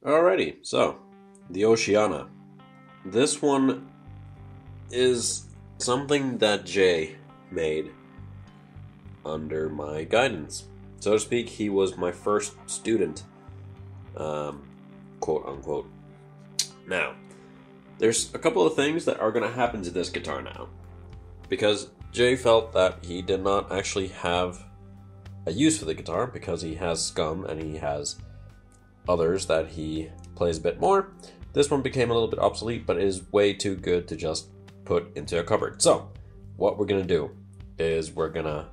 Alrighty, so the Oceana. This one is something that Jay made under my guidance. So to speak, he was my first student, quote unquote. Now, there's a couple of things that are going to happen to this guitar now. Because Jay felt that he did not actually have a use for the guitar because he has Scum and he has others that he plays a bit more. This one became a little bit obsolete, but is way too good to just put into a cupboard. So, what we're going to do is we're going to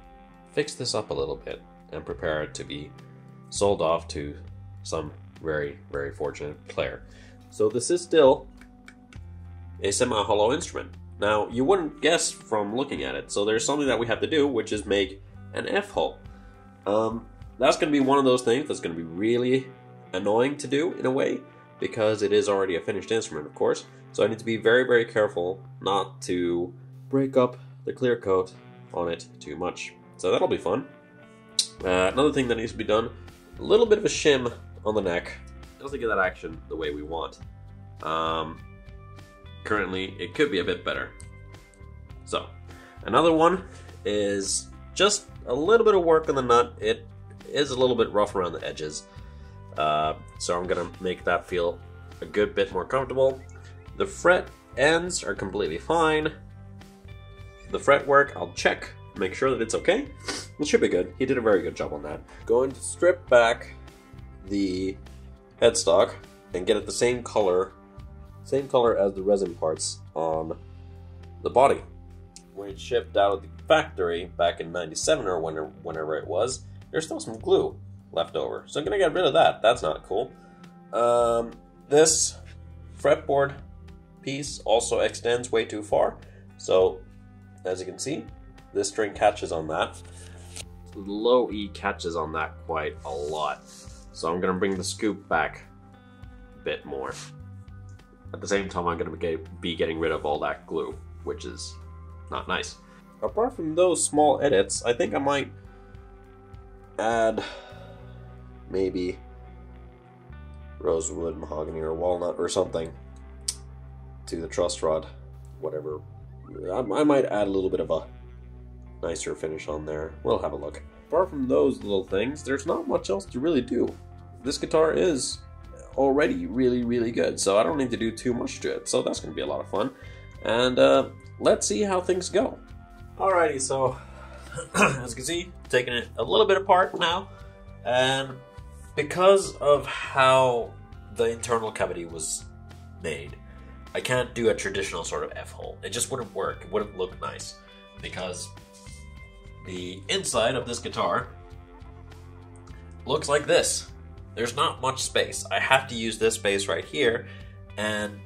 fix this up a little bit and prepare it to be sold off to some very, very fortunate player. So this is still a semi-hollow instrument. Now, you wouldn't guess from looking at it, so there's something that we have to do, which is make an F-hole. That's going to be one of those things that's going to be really annoying to do in a way, because it is already a finished instrument, of course. So I need to be very, very careful not to break up the clear coat on it too much. So that'll be fun. Another thing that needs to be done, a little bit of a shim on the neck, just to get that action the way we want. Currently, it could be a bit better. So, another one is just a little bit of work on the nut. It is a little bit rough around the edges. So I'm gonna make that feel a good bit more comfortable. The fret ends are completely fine. The fretwork, I'll check, make sure that it's okay. It should be good. He did a very good job on that. Going to strip back the headstock and get it the same color as the resin parts on the body. When it shipped out of the factory back in '97 or whenever it was, there's still some glue left over. So I'm gonna get rid of that. That's not cool. This fretboard piece also extends way too far. So as you can see, this string catches on that. The low E catches on that quite a lot. So I'm gonna bring the scoop back a bit more. At the same time, I'm gonna be getting rid of all that glue, which is not nice. Apart from those small edits, I think I might add maybe rosewood, mahogany, or walnut or something to the truss rod. Whatever. I might add a little bit of a nicer finish on there. We'll have a look. Apart from those little things, there's not much else to really do. This guitar is already really, really good, so I don't need to do too much to it. So that's going to be a lot of fun. And let's see how things go. Alrighty, so as you can see, taking it a little bit apart now. And because of how the internal cavity was made, I can't do a traditional sort of F-hole. It just wouldn't work. It wouldn't look nice. Because the inside of this guitar looks like this. There's not much space. I have to use this space right here, and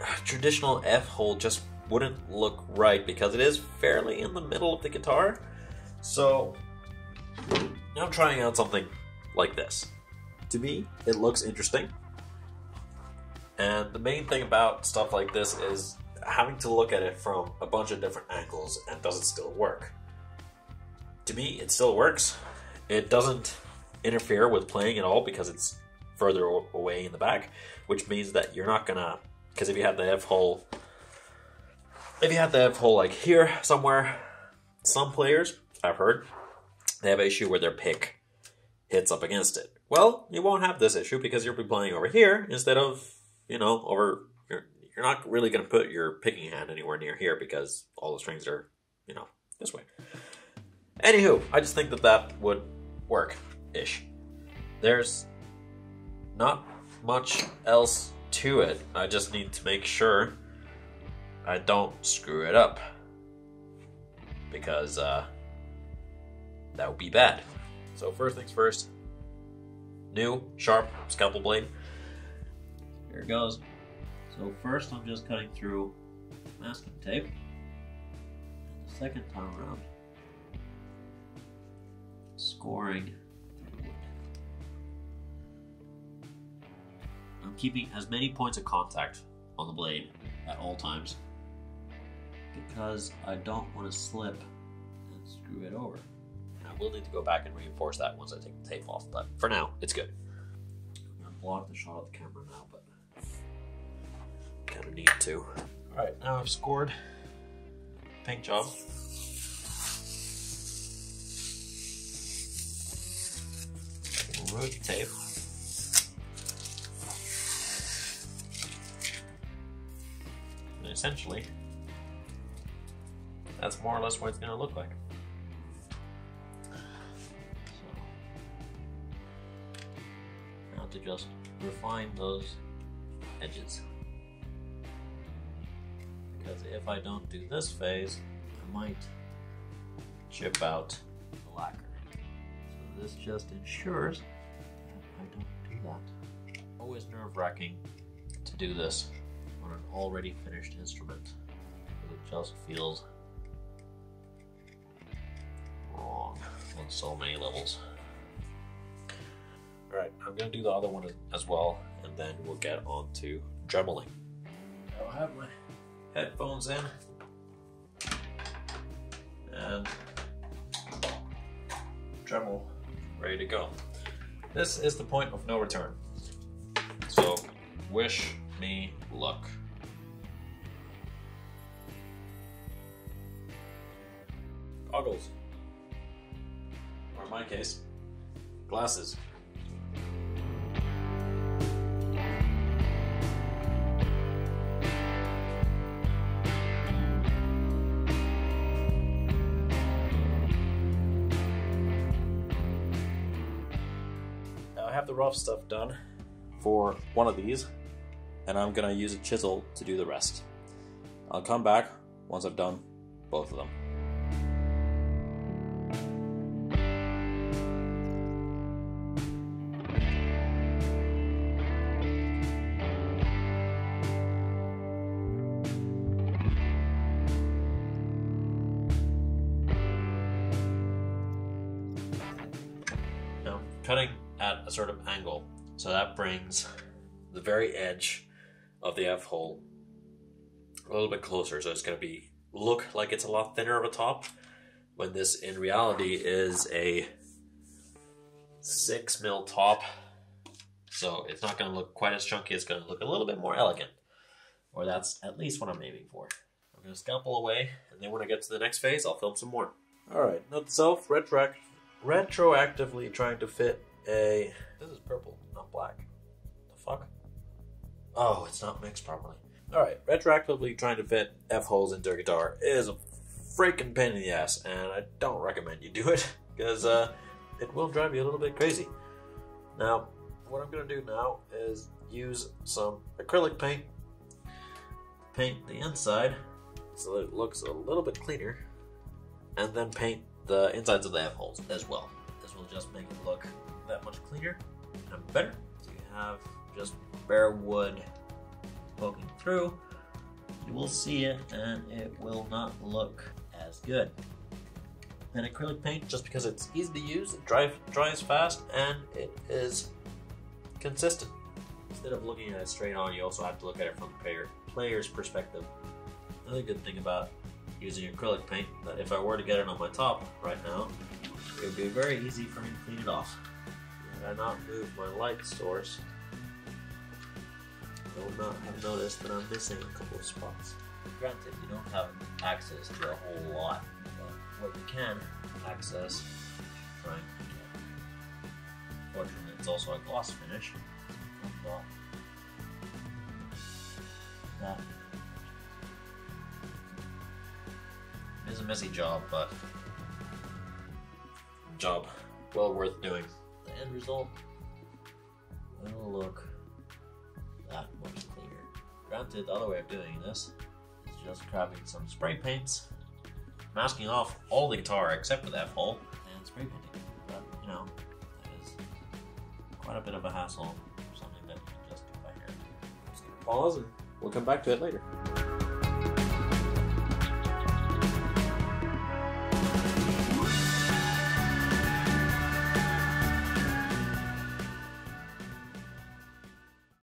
a traditional F-hole just wouldn't look right because it is fairly in the middle of the guitar. So I'm trying out something like this. To me, it looks interesting. And the main thing about stuff like this is having to look at it from a bunch of different angles, and does it still work? To me, it still works. It doesn't interfere with playing at all because it's further away in the back, which means that you're not gonna, because if you had the F-hole like here somewhere, some players, I've heard, they have an issue where their pick hits up against it. Well, you won't have this issue because you'll be playing over here instead of, over, you're not really going to put your picking hand anywhere near here because all the strings are, this way. Anywho, I just think that would work-ish. There's not much else to it. I just need to make sure I don't screw it up, because that would be bad. So first things first, new sharp scalpel blade. Here it goes. So first I'm just cutting through masking tape. And the second time around, scoring through the wood. I'm keeping as many points of contact on the blade at all times because I don't want to slip and screw it over. And I will need to go back and reinforce that once I take the tape off, but for now, it's good. I'm block the shot of the camera now, but kind of need to. Alright, now I've scored paint job. Remove the tape. And essentially, that's more or less what it's going to look like. So, now to just refine those edges. Because if I don't do this phase, I might chip out the lacquer. So this just ensures that I don't do that. Always nerve-wracking to do this on an already finished instrument. Because it just feels wrong on so many levels. Alright, I'm going to do the other one as well, and then we'll get on to dremeling. I'll have my headphones in and Dremel ready to go. This is the point of no return. So wish me luck. Goggles. Or in my case, glasses. I have the rough stuff done for one of these, and I'm gonna use a chisel to do the rest. I'll come back once I've done both of them. Now, cutting at a sort of angle, so that brings the very edge of the F-hole a little bit closer, so it's going to look like it's a lot thinner of a top, when this in reality is a 6mm top, so it's not going to look quite as chunky. It's going to look a little bit more elegant, or that's at least what I'm aiming for. I'm going to scalpel away, and then when I get to the next phase, I'll film some more. Alright, note to self, retroactively trying to fit a... This is purple, not black. The fuck? Oh, it's not mixed properly. Alright, retroactively trying to fit F-holes into a guitar is a freaking pain in the ass, and I don't recommend you do it, because it will drive you a little bit crazy. Now, what I'm going to do now is use some acrylic paint, paint the inside so that it looks a little bit cleaner, and then paint the insides of the F-holes as well. This will just make it look that much cleaner and better. So you have just bare wood poking through, you will see it and it will not look as good. And acrylic paint, just because it's easy to use, it dries fast, and it is consistent. Instead of looking at it straight on, you also have to look at it from the player's perspective. Another good thing about using acrylic paint, that if I were to get it on my top right now, it would be very easy for me to clean it off. Had I not moved my light source, I would not have noticed that I'm missing a couple of spots. Granted, you don't have access to a whole lot, but what you can access, trying to get. Fortunately, it's also a gloss finish. That is a messy job, but job well worth doing. The end result will look that much cleaner. Granted, the other way of doing this is just grabbing some spray paints, masking off all the guitar except for the F-hole, and spray painting. But, you know, that is quite a bit of a hassle for something that you can just do by hand. I'm just gonna pause and we'll come back to it later.